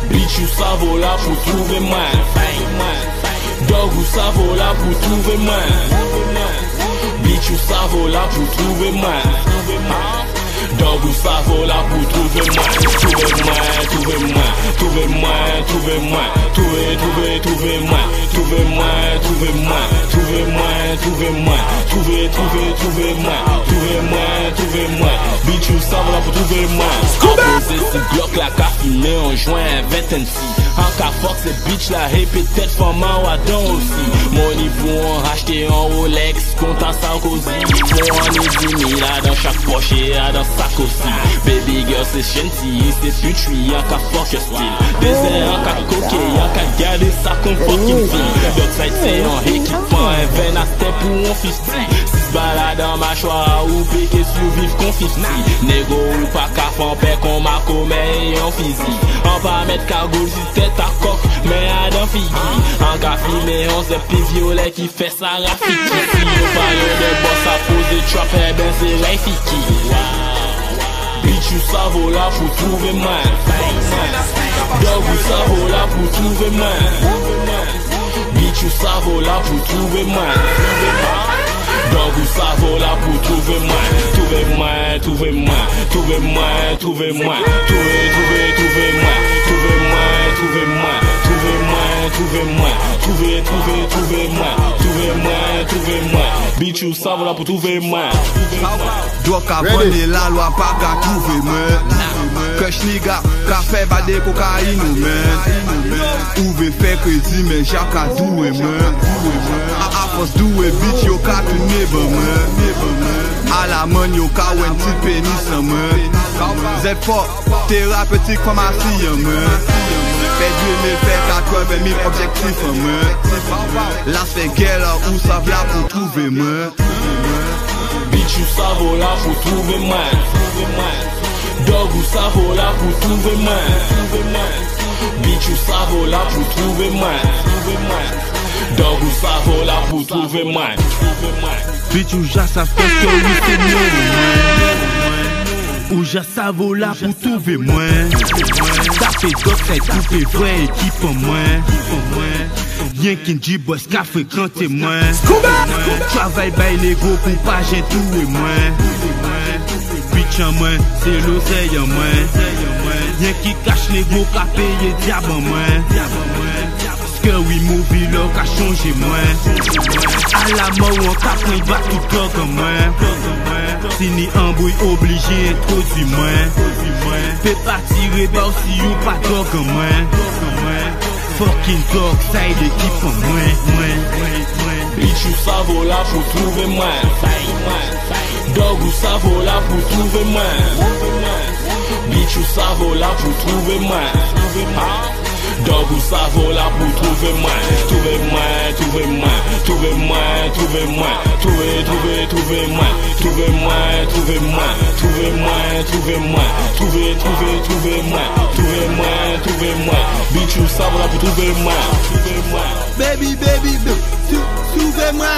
Bitch ou ça vaut là pour trouver moi. Dog ou ça vaut là pour trouver moi. Bitch ou ça vaut là pour trouver moi. Dog ou ça vaut là pour trouver moi. Trouvez-moi, trouvez-moi, trouvez-moi, trouvez-moi. Trouvez-moi, trouvez-moi, trouvez-moi. Trouvez-moi, trouvez-moi. Trouvez-moi. Bitch ou ça vaut là pour trouver moi. Poser ce bloc là qu'a fumé en juin 20 MC. En cas fuck ces bitch là et peut-être femme en Adam aussi. Mon niveau en racheté en Rolex, compte à Sarkozy. Faut en est 10 000 là dans chaque poche et là dans sac aussi. Baby girl c'est chanty, c'est putuit, en cas fuck your style. Désert en cas coquet, en cas garder ça comme fucking fille. D'autres side c'est en équipement, un ven à step ou on 50. Si balade en mâchoire ou piqué survivre qu'on 50. Négo ou pas qu'à faire paix qu'on m'a commet en physique. On va mettre cagoule si tête à coque, mais à dans figui. En cas filmé on se pis violet qui fait ça rafiki. Si on parle de boss à pose de trap, eh ben c'est Raifiki. Bitch ou ça vaut là pour trouver moi. Dog ou ça vaut là pour trouver moi. Bitch ou ça vaut là pour trouver moi. Dog ou ça vaut là pour trouver moi. Trouvez-moi, trouvez-moi, trouvez-moi, trouvez-moi. Trouvez-moi, trouvez-moi, trouvez-moi. Trouvez-moi, trouvez-moi. Trouvez-moi. Bitch ou ça vaut là pour trouver moi. Doit qu'abonner la loi pas qu'à trouver moi. Que chniga, qu'a fait bader cocaïne ou mais. Ouve fait crédit mais Jacques a doué moi. A force doué bitch yo qu'a tourné bon moi. À la main yo qu'a un petit pénis en moi. C'est fort, thérapeutique pharmacie en moi. Fait 2000, fait 80 000 objectifs en moi. Là c'est guerre où ça vient pour trouver moi. Bitch ou ça vaut là pour trouver moi. Dog ou ça vaut là pour trouver moi. Bitch ou ça vaut là pour trouver moi. Dog ou ça vaut là pour trouver moi. Bitch ou ja ça fait que oui c'est nous. Ou ja ça vaut là pour trouver moi. Ça fait d'autres c'est coupé vrai équipe en moi. Rien qu'une G-boss qu'a fréquenté moi. Travail by les gros pour pas j'ai tout et moi. Bitch en moi, c'est l'oseille en moi. Rien qui cache les gros qu'a payé diable en moi. Parce que oui mobile qu'a changé moi. À la mort on qu'a pris bat tout corps comme moi. Si ni embrouille obligé introduit moi. Fais pas tirer bas si ou pas d'or comme moi. Fucking dog, ça est l'équipe en moi. Bitch ou ça vaut là pour trouver moi. Dog ou ça vaut là pour trouver moi. Bitch ou ça vaut là pour trouver moi. Dog ou ça vaut là pour trouver moi. Trouvez-moi, trouvez-moi, trouvez-moi, trouvez-moi. Trouvez-moi, trouvez-moi, trouvez-moi. Trouvez-moi, trouvez-moi. Trouvez-moi. Bitch ou ça vaut là pour trouver moi. Baby, trouvez-moi.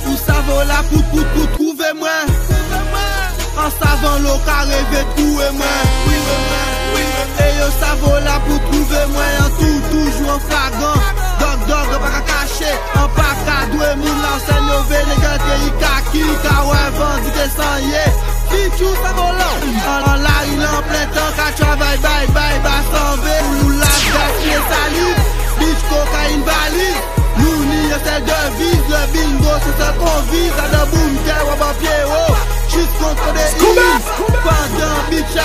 Où ça vaut là pour trouver moi. En savant l'eau qu'a rêvé trouver moi. Et yo ça vaut là pour trouver moi. En tout, toujours en flagrant. Dog, pas qu'à cacher. En pas qu'à douer moun l'enseigne au vénégaté. Kaki, kawa, vendu des sanye. Bitch ou ça vaut là. En la il en plein temps. Qu'à travail, bye, s'en va. Nous la gaspiller salive. Bitch, cocaïne valise. Nous ni celle de vise. Le bingo c'est ce qu'on vise. À de boum, qu'est ou à pied haut. Juste contre des îles. Pendant bitch à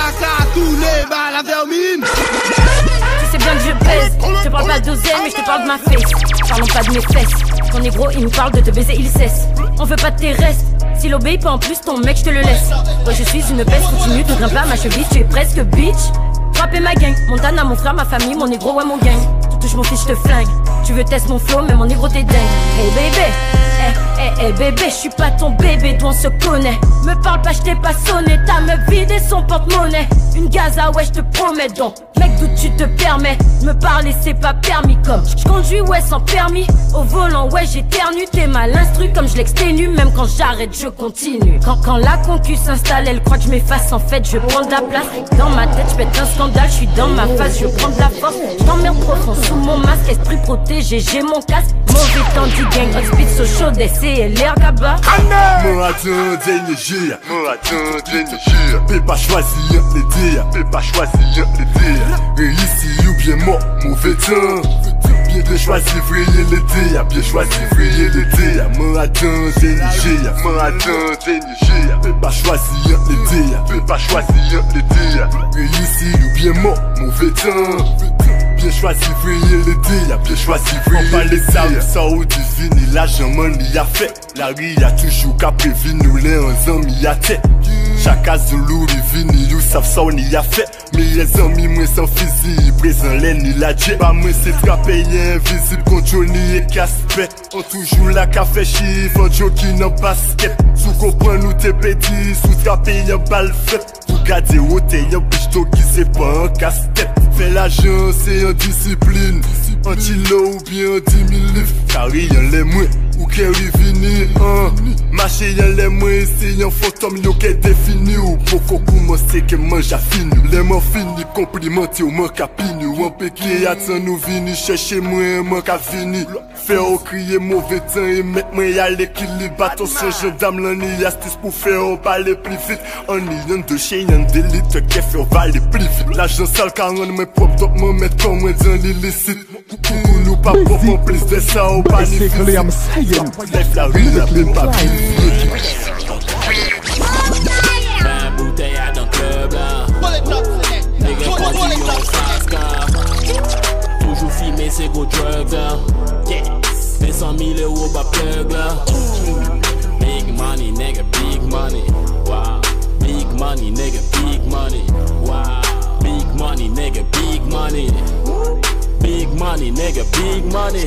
tous les balles à vermine. Tu sais bien que je pèse. Je te parle pas d'oseille mais je te parle de ma face. Parlons pas de mes fesses. Ton négro il me parle de te baiser il cesse. On veut pas de tes restes. S'il obéit pas en plus ton mec je te le laisse. Moi je suis une peste continue. Tu grimpes pas à ma cheville. Tu es presque bitch. Frapper ma gang. Montana mon frère ma famille. Mon négro ouais mon gang. Tu touches mon fils je te flingue. Tu veux tester mon flow mais mon négro t'es dingue. Hey bébé. Eh bébé, je suis pas ton bébé, toi on se connaît. Me parle pas, je t'ai pas sonné, ta meuf vidé son porte-monnaie. Une Gaza, ouais, je te promets donc. Mec, d'où tu te permets de me parler, c'est pas permis comme. Je conduis, ouais, sans permis. Au volant, ouais, j'éternue. T'es mal instruit comme je l'exténue. Même quand j'arrête, je continue. Quand la concu s'installe, elle croit que je m'efface. En fait, je prends de la place. Dans ma tête, je pète un scandale. Je suis dans ma phase, je prends de la force. J't'emmerde profond sous mon masque. Esprit protégé, j'ai mon casque. Mauvais temps du gang, hot speed, so chaud, et l'air gaba. Mon attend d'énergie, Peut pas choisir les dires, peut pas choisir les dires. Réussi ou bien mort, mauvais temps. Bien choisi, vriller les dires, bien choisi, vriller les dires. Mon attend d'énergie, Peut pas choisir les dires, peut pas choisir les dires. Réussi ou bien mort, mauvais temps. Bien choisi, vriller les dires, bien choisi, vriller les dires. Ça ou divine, l'argent, money a fait. La rie a toujours qu'à prévenir nous les amis à tête. Chaque Zulu vini, you savent ça on y a fait. Mais les amis moi sans physique, présent l'ennemi la jet. Pas moi c'est frappé invisible contre Johnny et Casper. On toujours la café chiffre, on jockey dans basket. Sous comprend nous t'es petit, sous frappé y'a balle faite. Pour garder où t'es y'a bichto qui c'est pas un casse-tête. Fais l'argent c'est en discipline, un kilo ou bien 10 000 livres. Car y'a les moins, ou qu'est revenu, marché y'a les moins, c'est y'a fantôme y'a qu'est défini. Ou beaucoup commencer que mange à fini. Les mots finis, complimentés ou manque à pini. Ou un péqué attend nous vini, chercher moi manque à fini. Faire au crier mauvais temps et mettre moi à l'équilibre. Attention gendarme l'en y astuce pour faire on parler plus vite. On y en de chien y'en d'élite qui fait on va aller plus vite. L'argent sale car on me propre donc m'en mettre comme moi dans l'illicite. Pour nous pas pour en plus de ça au panier. I'm saying, life la rue la même pas Ben bouteille dans le club là. Nigga continue en fast car. Toujours filmé c'est go drugs là. Yes. 100 000 € bas plug là. Big money nigga, big money. Wow. Big money nigga, big money. Wow. Big money nigga, big money. Big money, nigga, big money.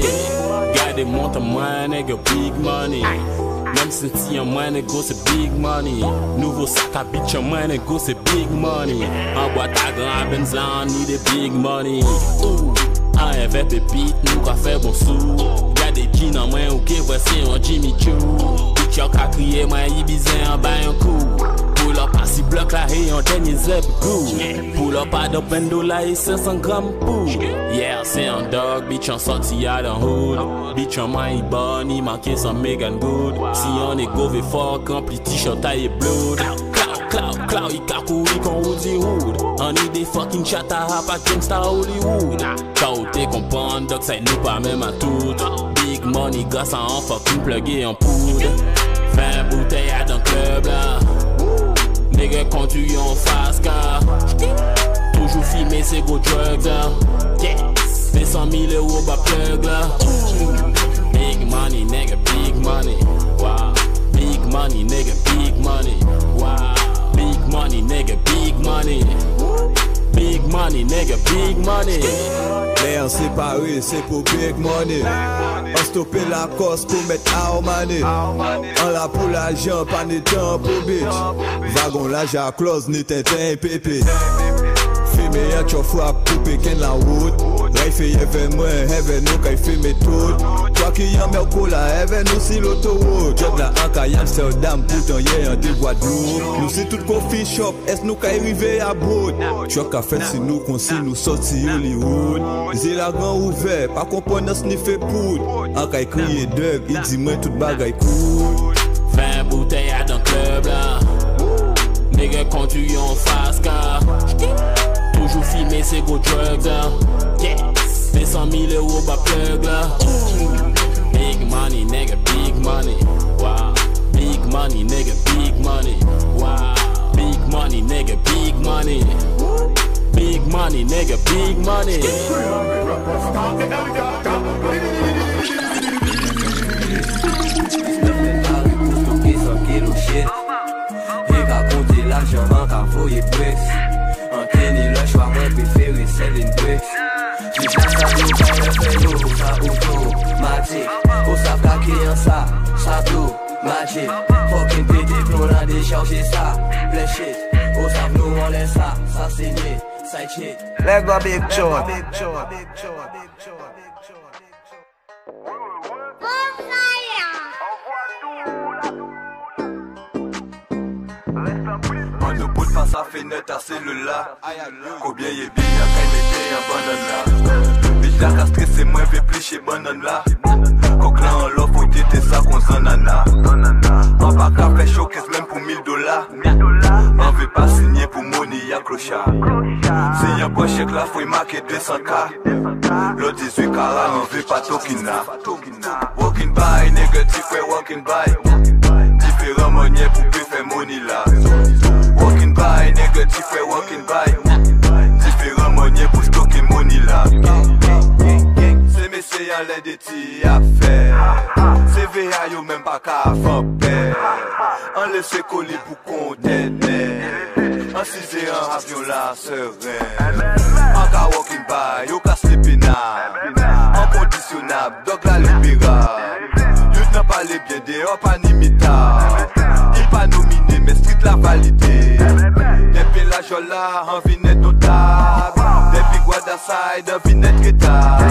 Gardez monte moi, nigga, big money. Même senti en moi, nigga, c'est big money. Nouveau sac à bitch en moi, nigga, c'est big money. En boîte à grand Benz, on need a big money. En effet, pépite, nous qu'a fait bon sou. Gardez jean en moi, ok, voici un Jimmy Choo. Bitch, y'a qu'à crier, moi, y'a bizarre en bas un coup. Pull up à 6 blocs là et on tennis zeb good. Pull up à d'open dollar et 500 grammes pour. Yeah, c'est un dog, bitch en sorti à d'un hood. Bitch en main bonne, il manquait son Megan Good. Si on est gové fort, rempli t-shirt taillé blood. Cloud, il cacoue, il con Woody Hood. On est des fucking chata rap à Gangsta Hollywood. Quand t'es comprendre, donc ça nous pas même à tout. Big money, grâce à un fucking plugué en poudre. 20 bouteilles à dans le club là. Nigga conduit en fast car. Toujours filmé c'est go drugs là. Yes. 100 000 € bas plug là. Big money nigga, big money. Wow. Big money nigga, big money. Wow. Big money nigga, big money. Big money nigga, big money. Les en séparés c'est pour big money. On stoppe la course pour mettre our money. On la pour l'argent, pas de temps pour bitch. Wagon la ja close, ni tintin pépé. Filme y'a t'en frappe pour pékin la route. Là il fait even moi, even nous quand il filme tout. Toi qui y'a merco là, even nous si l'autoroute. Job la anka y'a Amsterdam, pourtant y'a un des bois d'eau. Nous c'est tout coffee shop, est-ce nous qu'à arriver à bout. Tu as qu'à faire si nous qu'on si nous sorti Hollywood. J'ai la grand ouvert, pas comprendre ce ni fait poudre. Anka il crie dog, il dit moi toute bagaille cool. 20 bouteilles à dans le club là. Nigga conduit en fast car. Toujours filmé c'est go drugs là. Yes. 100 000 € bas plug là. Big money nigga, big money. Wow. Big money nigga, big money. Wow. Big money nigga, big money. Big money nigga, big money. L'argent en qu'à voyer presse. En tennis le choix, moi préféré c'est une presse. Tu sais ça nous va faire nous, ça auto, magic. Au savent qu'à qui en ça tout, magic. Fucking pété, plomb là décharger ça, plein shit. Au savent nous on laisse ça assassiné, side shit. Let go big tune. Mano bout face à fenêtre à cellule-là. Combien y'a bien y'a qu'à mettre un banane là. Bitch la qu'à stresser moins fait plus chez banane là. Coq là en l'offre faut t'aider ça qu'on s'en nana. En bas qu'à fait showcase même pour $1000. On veut pas signer pour money y'a clochard. Si y'a pas chèque là faut y marquer 200K. L'autre 18 carats on veut pas tokina. Walking by négatif ouais walking by. Différents manières pour plus faire money là. Walking by, négatif ouais walking by. Différents manières pour stocker money là. C'est messieurs y'a l'air de ti à faire. C'est VA yo même pas qu'à faire peur. On laisse coller pour contenir. En 6 et en avion là serein. En cas walking by, yo ka sleeping up. En conditionnable, donc la libérable. Yo n'a pas les biens dehors pas inimitable. Il pas nominé mais street la validé. Depuis la jola en vinette notable. Depuis Guadaside en vinette rétable.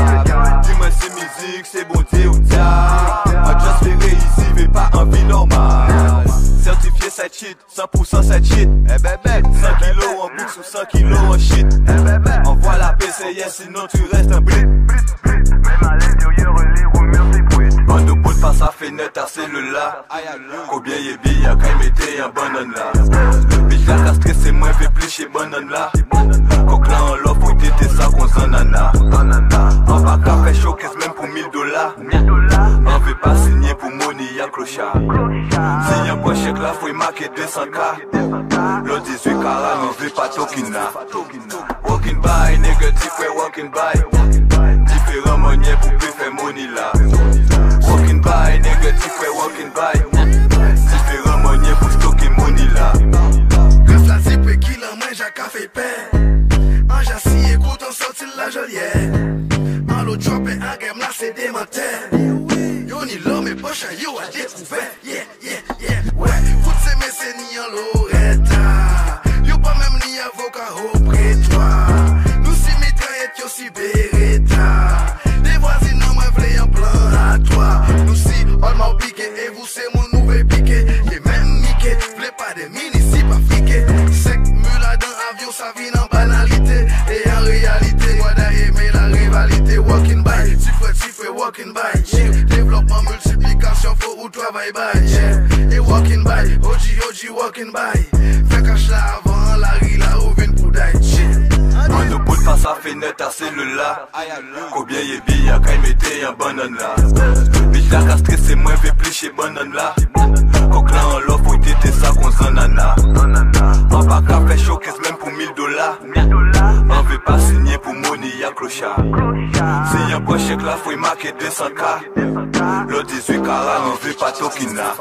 Dis-moi c'est musique, c'est bon Dieu ou diable. En just verré ici, mais pas en vie normale. Certifié 7 shit, 100% 7 shit. 100 kilos en boucle ou 100 kilos en shit. Envoie la PCS sinon tu restes un blip. Même à l'intérieur les rumeurs s'ébruitent. On ne peut pas sa fenêtre à cellule-là. Combien y'a bien y'a qu'à mettre un banane là. Bitch la qu'à stresser moins fait plus chez banane là. Coq là en l'offre faut t'aider ça qu'on s'en nana. On va qu'à faire showcase même pour $1000. On veut pas signer pour money y'a clochard. Si y'a pas chèque là faut y marquer 200K. L'autre 18 carats on veut pas tokina. Walking by, négatif ouais walking by. Différents manières pour plus faire money là. Walking by, négatif ouais walking by. Différents manières pour stocker money là. Reste la zip qui la mange à café pain. En jassi écoute on sortit la jolière. En l'autre drop et en game là c'est démentaire. Yo ni l'homme et poche yo a découvert. Yeah, yeah, yeah. Ouais, fout ces messieurs ni en l'oretta. Yo pas même ni avocat au prétoire. Nous si mitraillette yo si beretta. Les voisins non me v'lait un plan à toi. Nous si all m'a piqué et vous c'est mon nouvel piqué. Et même Mickey, v'lait pas de mini si pas friqué. Sec mula dans avion ça vient en banalité. Et en réalité, moi d'a aimé la rivalité. Walking by, tu fais walking by. Yeah. Développement, multiplication, faut ou travail by. Yeah. Et walking by, OG walking by. Fait cache là avant, la ri là ou vine pour d'ail. On ne peut pas sa fenêtre à cellule-là. Combien y'a bien y'a qu'à mettre un banane là. Bitch la qu'à stresser moins fait plus chez banane là. Coq là en l'offre faut t'aider ça qu'on s'en nana. On va qu'à faire showcase même pour $1000. On veut pas signer pour money y'a clochard. Si y'a pas chèque là faut y marquer 200K. L'autre 18 carats on veut pas tokina.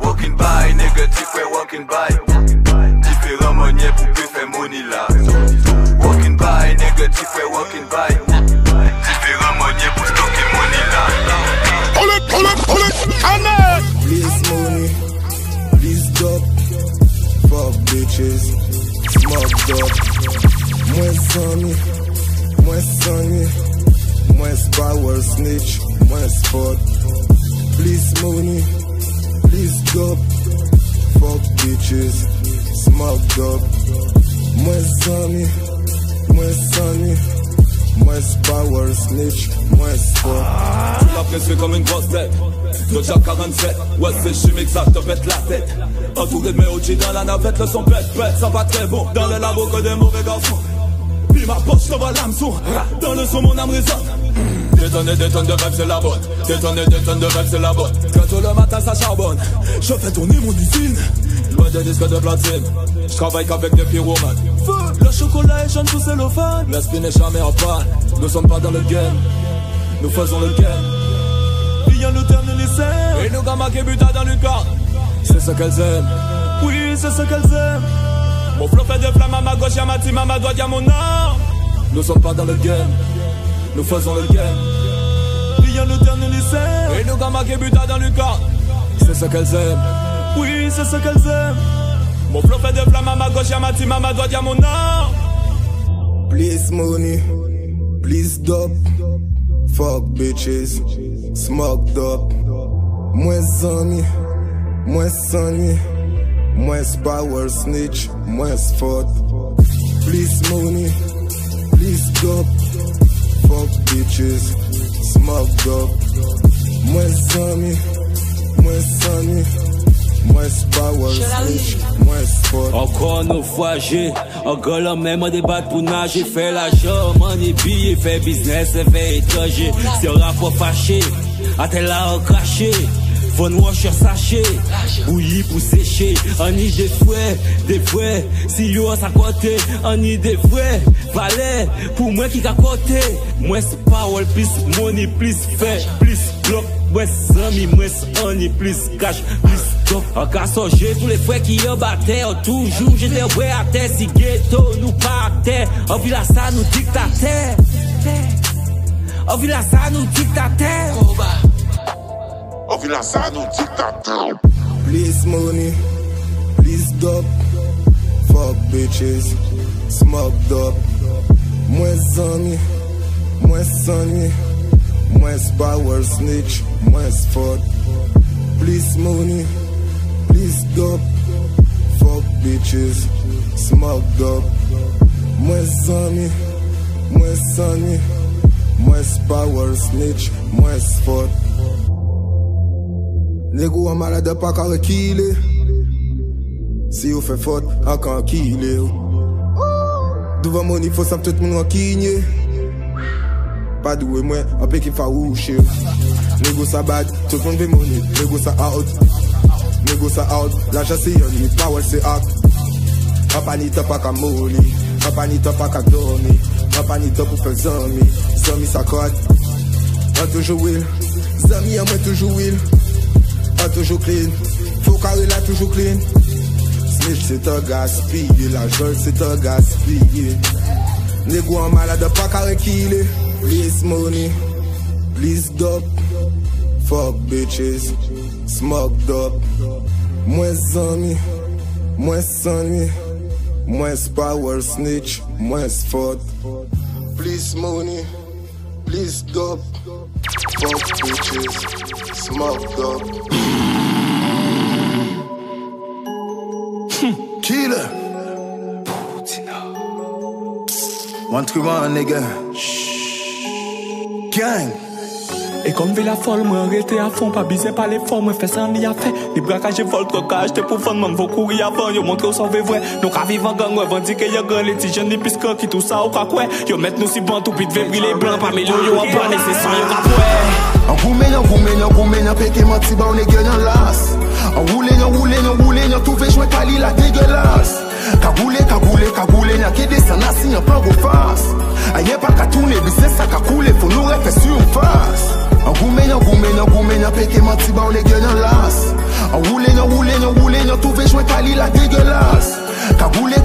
Walking by, négatif ouais walking by. Différents manières pour plus faire money là. Walking by, négatif ouais walking by. Différents manières pour stocker money là. Please money, please dope. Fuck bitches, smoked up. Moins sunny, moins power snitch, moins sport. Please money, please dope. Fuck bitches, smoked up. Moins sunny, moins power snitch, moins sport. Tu l'as pressé comme une grosse tête. Doja 47, ouais c'est chimique, ça te pète la tête. Entouré de mes OG dans la navette, le son pète, ça pas très bon. Dans le labo que des mauvais garçons. Puis ma poche t'envoie l'hameçon. Dans le son mon âme résonne. Des tonnes de rêves c'est la bonne. Des tonnes de rêves c'est la bonne. Quand tout le matin ça charbonne. Je fais tourner mon usine. Loin des disques de platine. Je travaille qu'avec des pyromanes. Le chocolat est jaune sous cellophane. L'esprit n'est jamais en panne. Nous sommes pas dans le game. Nous faisons le game. Rien nous termine les scènes. Et nous gamins qui butent dans le corps. C'est ce qu'elles aiment. Oui c'est ce qu'elles aiment. Mon flow fait des flammes à ma gauche, y'a ma team, à ma droite, y'a mon âme. Nous sommes pas dans le game, nous faisons le game. Rien nous termine les scènes. Et nous gamins qui butent dans le corps. C'est ce qu'elles aiment. Oui, c'est ce qu'elles aiment. Mon flow fait de flamme à ma gauche, y'a ma team à ma droite, y'a mon nom. Please money, please dope. Fuck bitches, smoked up. Moins amis, moins sanni, moins power snitch, moins faute. Please money, please dope. Fuck bitches, smoked up. Moins amis, moins sanni, moins power snitch, moins faute. Encore naufragé, encore l'homme même débat pour nager. Fait l'argent, money billet, fait business, fait étranger. C'est un rapport fâché, à tel là craché. Faut nous wash sachet, bouilli pour sécher. On y des fouets, si yo à sa côté. On y des vrais, valet, pour moi qui à côté. Moi c'est power, plus money, plus fait, plus bloc. Moi c'est ami, moi c'est honey, plus cash, plus top. En cas songer, tous les frères qui en battaient, toujours j'étais vrai à terre. Si ghetto nous pas à terre, en villa ça nous dictateur. En villa ça nous dictateur. En villa ça nous dictateur. Please money, please dope. Fuck bitches, smoked up. Moins amis, moins sanni, moins power snitch, moins faute. Please money, please dope. Fuck bitches, smoked up. Moins amis, moins sanni, moins power snitch, moins faute. Nègou en malade pas qu'à reculer. Si vous faites faute, à quand killer. Devant mon faut ça tout le monde enquigner. Pas doué moi, un peu qui farouche. Nègou ça bad, tout le monde veut money. Nègou ça out, nègou ça out. L'argent c'est yon, power c'est hack. Un panita pas qu'à molly, un panita pas qu'à dormir. Un panita pour faire zami, zami ça code. Un toujours will, zami à moi toujours will. Toujours clean, faut carré là toujours clean. Snitch c'est un gaspillé, la jolle c'est un gaspillé. Négou en malade pas carré killé. Please money, please dope. Fuck bitches, smoked up. Moins amis, moins sanni, moins power snitch, moins faute. Please money, please dope. Fuck bitches, smoked up. Killer. One to one, nigga. Gang. Et comme vie la folle, moi arrêté à fond, pas bisé par les formes, moi fait ça en y a fait. Les braquages et vol, trocage, t'es pour fond, man, faut courir avant, yo montre au sauvé vrai. Nous qu'à vivre en gang, ouais, vendique y'a gang, les petits jeunes, les piscans, qui tout ça, ou quoi, quoi. Yo mettre nous si bon, tout pis de briller blanc, pas millions, yo en bas, c'est sans, yo qu'à ouais. En goumé, pété, menti, bah, on est gueule en las. En roulé, tout fait jouer Kali, la dégueulasse. Kagoulé, n'a qu'à descendre, assis, y'a pas vos faces. Aïe, pas qu'à tourner, business, ça qu'à couler, faut nous refaire sur une face. En goumé, pété, menti, bah, on est gueule en las. En roulé, tout fait jouer Kali, la dégueulasse. Kagoulé,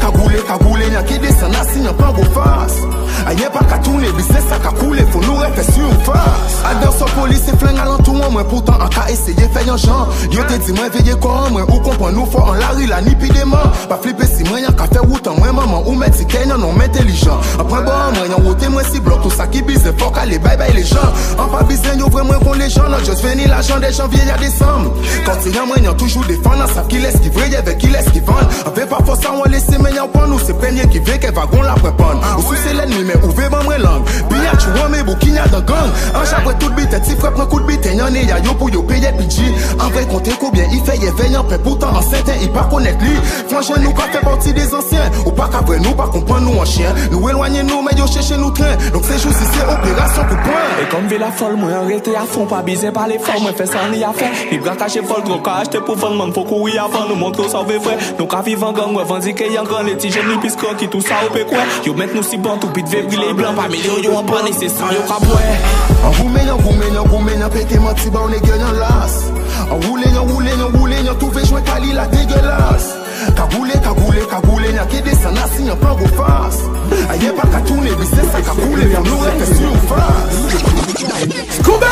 n'a qu'à descendre, assis, y'a pas vos faces. Aïe, pas qu'à tourner, business, ça qu'à couler, faut nous refaire sur une face. Adore son police et flingue à l'entour, moi, pourtant, en cas essayer, fait un genre. Yo te dit, moi, veillez quoi, moi, ou comprend nous, fort en la rue, la ni pis des mains. Pas flipper si moi, y'a qu'à faire route en moi, maman, ou mettre si qu'elle non, intelligent. Après, bon, moi, y'a roté, moi, si bloc, tout ça qui bise, faut qu'aller bye bye les gens. En pas bise, y'a vraiment qu'on les gens, non, juste venir l'argent des janvier à décembre. Quand il y a moi, y'a toujours des fans, ça qui laisse qui vrai, avec qui laisse qui vend. Avec pas force, on laisse, mais y'a pas nous, c'est premier qui veut qu'elle va gon la prépondre. Ou sous c'est l'ennemi, mais ouvrez moi, moi, langue. Bien, tu vois, mais bouquin dans gang. En chaque tout bite, si frappe, un coup de bite, y'en est, y'a yo pour yo payer budget. En vrai, comptez combien il fait, il veille en paix, pourtant enceinte, il pas connaître lui. Franchement, nous, pas fait partie des anciens. Ou pas qu'à vrai, nous, pas comprendre nous en chien. Nous éloigner nous, mais yo chercher nous train. Donc c'est juste ici, opération coup point. Et comme vie la folle, moi arrêté à fond, pas bisé par les formes, moi fait ça en y a fait. Les braquages et vol, trocage, t'es pour vendre, man, faut courir avant, nous montrer au sauvé vrai. Nous qu'à vivre en gang, ouais, vendique y'a grand, les petits jeunes, les piscans, qui tout ça, au péquet. Yo mettre nous si bon, tout pis de briller blanc, pas millions, yo en bas, c'est sans, yo qu'à boire. En goumé, pété, menti, bah, on est gueule en las. En roulé, tout fait jouer Kali, la dégueulasse. Kagoulé, n'a qu'à descendre, assis, y'a pas vos faces. Aïe, pas qu'à tourner, business, ça qu'à couler, viens nous refaire sur une face. Scooby!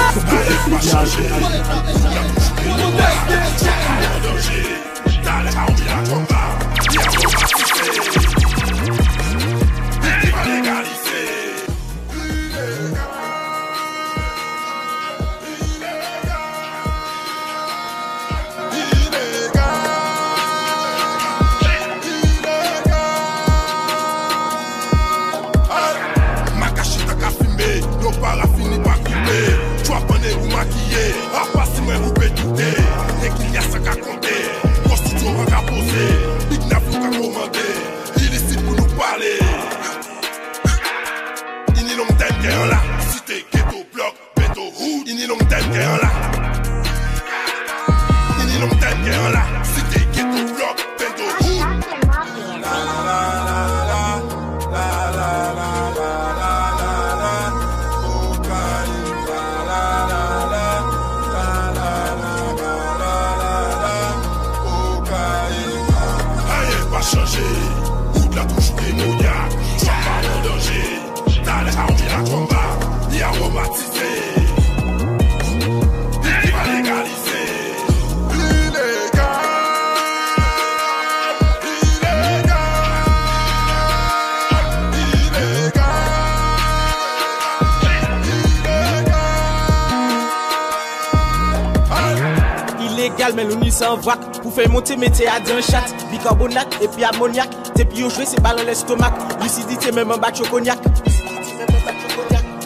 Mais l'on sans vrac pour faire monter métier à d'un chat bicarbonate et puis ammoniac depuis au jouer c'est ballon l'estomac lucidité même en bas de cognac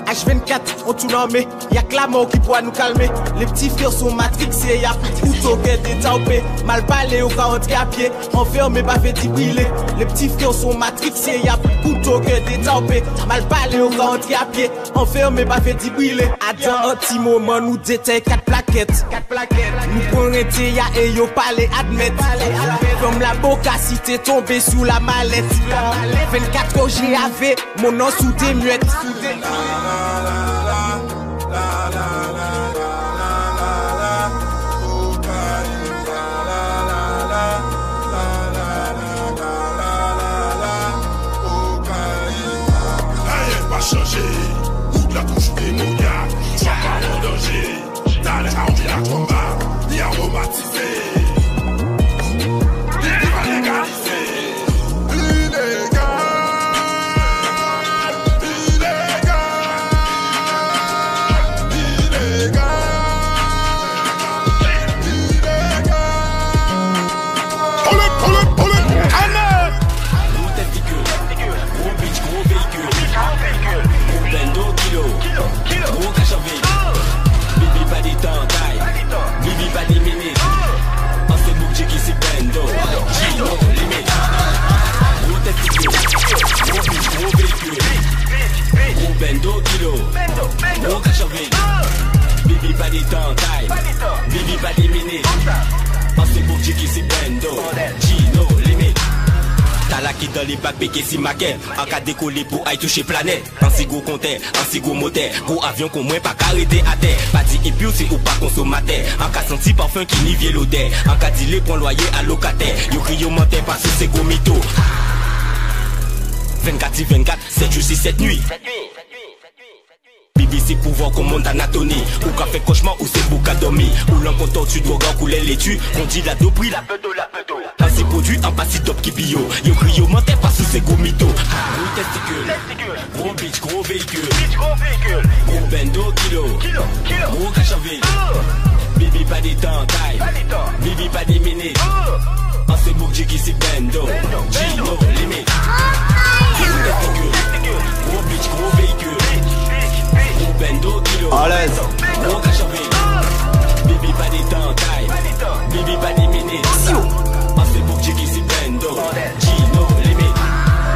H24 on tourne en mai y'a que la mort qui pourra nous calmer les petits frères sont matrixés y'a plus de couteau que des taupés mal parlé au cas entrer à pied enfermé pas fait briller les petits frères sont matrixés y'a plus de couteau que des taupés mal parlé au cas entrer à pied enfermé pas fait briller à dans un petit moment nous détaillons 4 plaquettes nous prenons été y'a et yo parler admettre comme la boca si t'es tombé sous la mallette 24 ans j'ai avait mon nom sous des muettes changer, ou la touche démoniaque, sois pas en danger, t'as l'air à envie à combat, ni aromatisé, ni légalisé, illégal, Bendo kilo, gros cachové, bibi pas des temps taille, bibi pas des minutes, en ce bouc qui c'est bendo, Gino limite. T'as la qui dans les bacs péqués si maquette, en cas décoller pour aille toucher planète, en si gros compteur, en si gros moteur, gros avion qu'on moins pas carrété à terre, pas dit impulsé ou pas consommateur, en cas senti parfum qui nivelle l'odeur, en cas d'île pour loyer à locataire, yo crie au menteur pas sous ces gros mythos. 24/24, 7 jours 7 nuits. Bibi c'est pouvoir qu'on monte anatomie. Ou qu'a fait cauchemar ou c'est pour qu'a dormi. Ou l'en compte tu dois couler les tu. On dit la dos pris la peu d'eau, la peu d'eau. Ainsi produit en pas si top qui bio. Yo crie au menteur pas sous ces gros mythos. Gros testicule, gros bitch, gros véhicule. Gros bendo kilo, gros cachaville. Bibi pas des temps taille, bibi pas des minutes. En ce bouc qui c'est bendo, Gino limite. Gros bitch, gros véhicule. Gros bendo kilo, gros cachaville. Bibi pas des temps taille, bibi pas des minutes. En ce bouc qui c'est bendo, Gino limite.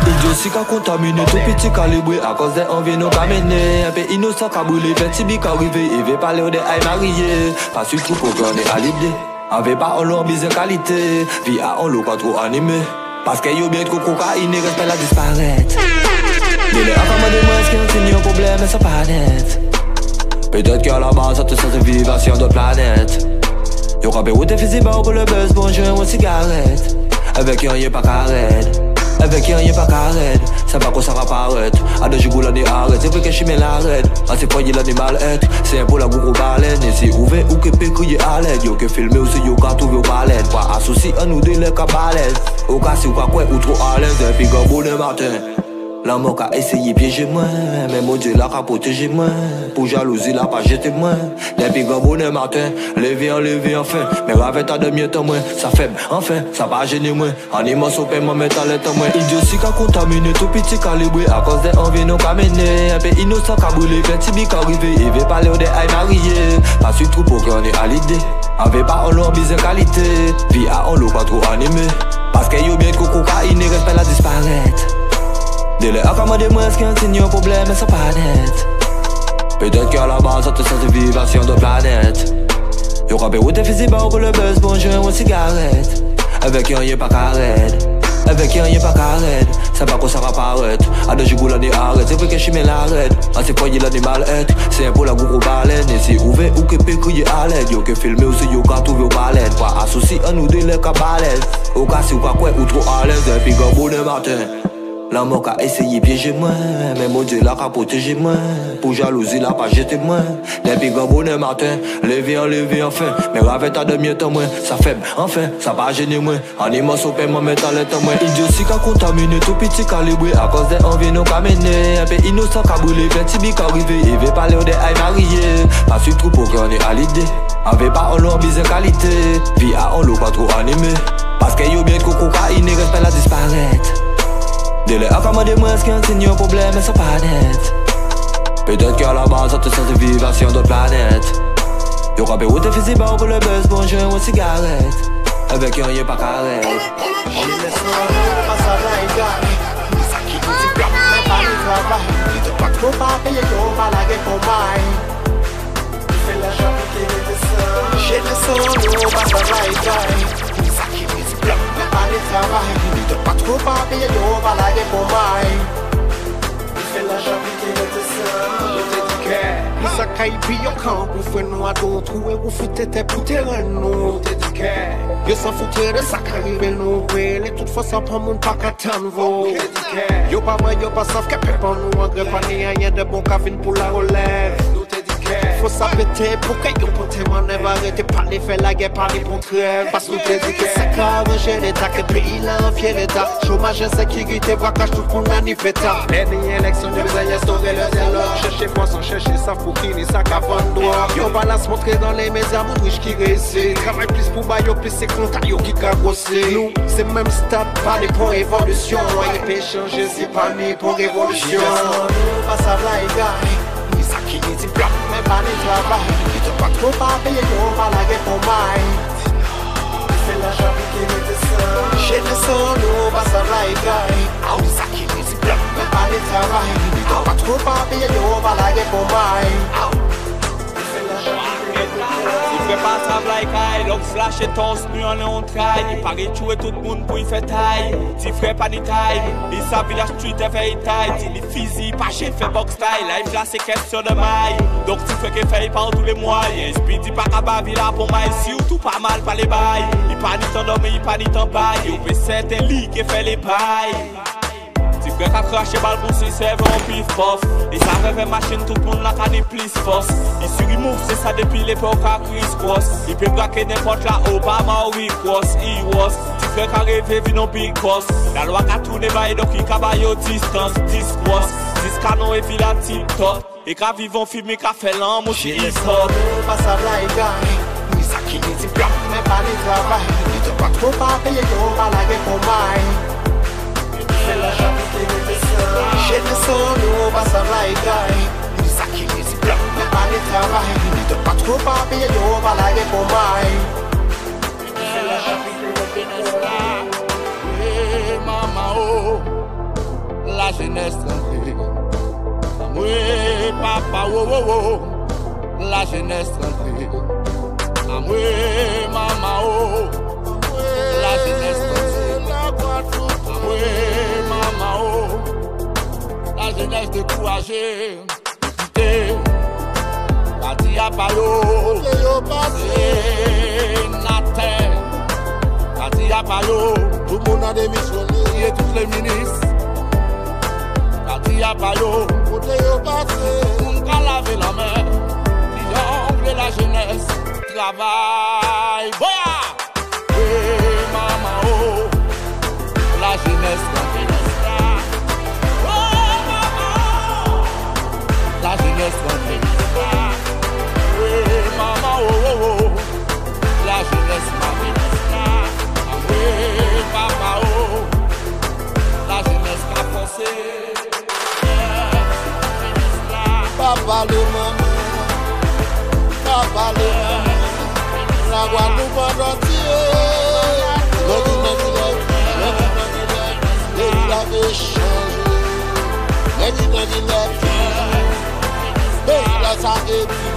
Idiot si qu'a contaminé tout petit calibré à cause des envies nous qu'a mené. Un peu innocent qu'a brûlé, fait tibi qu'a arrivé. Il veut parler de aïe marié. Pas sur tout pour gagner à l'idée. Avait pas en l'homme de qualité. Vie à en l'eau pas trop animé. Parce qu'il y a bien trop cocaïne et respect la disparaître. Mais les enfants de moi est-ce qu'il y a un problème mais c'est pas net. Peut-être qu'à la base ça te sent vivre sur d'autres planètes. Y'a qu'à où t'es physique pour le buzz pour jouer aux cigarettes. Avec un y'a pas carré. Avec rien pas carré, c'est pas qu'on ça va paraître. À deux jours l'année arrête, c'est vrai que je mets l'arrête. À ces foyers l'année mal être, c'est un peu la gourou baleine. Et c'est ouvert ou que peut crier à l'aide. Yo que filmer ou c'est yo qu'à trouver au baleine. Pas associé à nous de les qu'à baleine. Au cas si ou quoi ou trop à l'aise. Et puis comme bon le matin, l'amour qu'a essayé piéger moi. Mais mon Dieu là qu'a protégé moi. Pour jalousie là pas jeter moi. Depuis comme bon le matin, lever enfin. Mais avec ta demi-temps moins, ça faible, enfin, ça va gêner moins. Animation au paiement, mais t'as l'état moins. Idiotie qu'a contaminé, tout petit calibré. À cause des envies non qu'a mené. Un peu innocent qu'a brûlé, petit bic arrivé. Il veut parler des aïe mariés. Pas sur trop pour qu'on est à l'idée. Avec pas en l'on bise qualité. Vie à on l'eau pas trop animé. Parce qu'il y a bien de cocaïne, il reste pas la disparaître. Délai à commander moi, est-ce qu'il y a un signe, un problème, mais c'est pas net. Peut-être qu'à la base, ça te sent de vibration de planète. Yo rappelle où t'es visible pour le buzz, bon joint ou cigarette. Avec rien pas carré, avec rien pas carré. C'est pas qu'on ça va paraître. À deux jours l'année arrête, c'est vrai que je mets l'arrête. À ces foyers l'année mal être, c'est un peu la gourou baleine. Et c'est ouvert ou que peut crier à l'aide. Yo que filmer ou c'est yo qu'à trouver au baleine. Pas associé à nous de les qu'à baleine. Au cas si ou quoi ou trop à l'aise. Et puis comme bon le matin, l'amour qu'a essayé piéger moi. Mais mon Dieu là qu'a protégé moi. Pour jalousie là pas jeter moi. Depuis comme bon le matin, lever enfin. Mais avec ta demi-temps moins, ça faible, enfin, ça va gêner moins. Animation au paiement, mais t'as l'état moins. Idiotie qu'a contaminé, tout petit calibré. À cause des envies non qu'a mené. Un peu innocent qu'a brûlé, petit bic arrivé. Il veut parler des aïe mariés. Pas sur trop pour qu'on est à l'idée. Avec pas en l'on bise qualité. Vie à on l'eau pas trop animé. Parce qu'il y a bien de cocaïne, il reste pas la disparaître. Délai à commander moi, est-ce qu'il y a un signe, un problème, mais c'est pas net. Peut-être qu'à la base, ça te sent de vibration d'autres planètes. Yo rappelle où t'es visible pour le buzz, bon joint ou cigarette. Avec rien pas carré. On laisse pas ça là, ça qui dit bloc, mais pas le travail. Il te pas trop pas payer, on va la gueule pour moi. Il fait la jambe qui est de ça. J'ai le son, on va ça là, ça qui dit bloc, mais pas le travail. Il te pas trop pas payer, on va la gueule pour moi. Il fait la jambe qui est de ça. Je te dis que ça caille bien quand vous faites nous à d'autres et vous foutez tes terrain nous. Je te dis que yo s'en foutait de ça qu'arrive nous. Et toute façon pas mon pas qu'à t'en vaut. Je te dis que yo pas vrai, yo pas savent que pépin nous en greffe. Rien de bon qu'à venir pour la relève. Faut s'arrêter pour que yo pour témoigner. Arrêtez pas les faire la guerre, parler pour trêve. Parce que nous te dis que ça arranger l'état, que le pays là en fier l'état. Chômage, insécurité, braquage, tout le monde a ni fêta. Les élections, nous allons instaurer le zélo. Cherchez moi sans chercher ça pour qui ni ça qu'à vendre droit. Yo va la se montrer dans les médias, mon riche qui réussit. Travaille plus pour bailler, plus c'est compte yo qui cagossé. Nous, c'est même stade, pas ni pour évolution. Il peut changer, c'est pas ni pour révolution. Nous, pas ça là, les gars. Ça qui dit bloc, mais pas le travail. Il te pas trop pas payer, on va la gueule pour moi. Il fait la jambe qui est de ça. J'ai le son, nous va ça là, les gars. Ça qui dit bloc, mais pas le travail. Il te pas trop pas payer, on va la gueule pour moi. Il fait la jambe qui est de ça. Il fait pas ça like I, l'homme slash et ton nu en on traille. Il paraît tuer tout le monde pour y faire taille. Si frère pas ni taille, il savait la street et fait taille. Il physique, pas chef fait box style. Life là c'est question de maille. Donc si frère qui fait par tous les moyens. Speedy pas qu'à baver là pour maille. Surtout pas mal par les bails. Il pas ni t'en dormir, il pas ni t'en bail. Il peut certains lits qui fait les bails. Si frère qu'a craché balle pour s'y servir en pif pof. Et ça rêve machine tout le monde là qu'a des plus force. Il sur remove c'est ça depuis l'époque à Chris Cross. Il peut braquer n'importe là Obama ou Rick Ross. Si frère qu'a rêvé vu non big boss. La loi qu'a tourné bail donc il qu'a baillé au distance. 10 cross, 10 canons et villa tip-top. Et qu'a vivant filmé qu'a fait l'homme aussi hip-hop. Pas ça là les gars. Mais ça qui dit bloc mais pas les travail. Il te pas trop pas payer on va la gueule pour moi. C'est la jambe qui est de ça. J'ai le son, nous on va ça là les gars. Ça qui dit bloc mais pas les travail. Il te pas trop pas payer on va la gueule pour moi. C'est la jambe qui est de ça. Oui maman oh, la jeunesse tranquille. Oui papa oh oh oh, la jeunesse tranquille. Oui maman oh, la jeunesse tranquille. Oui maman oh, la jeunesse découragée. Parti à Payo, c'est Natin. Parti à Payo, tout le monde a démissionné. crier toutes les ministres. Parti à Payo, côté au passé, on va laver la main. Triangle la jeunesse, travail, boya! Oui, maman, oh, la jeunesse, oh, maman, la jeunesse, oui, maman, oh, oh, oh, la jeunesse, oui, papa, oh, la jeunesse qui a foncé. Papa le maman, papa le maman, la Guadeloupe en entier. Le il avait changé. Le il a mais il a ça et puis,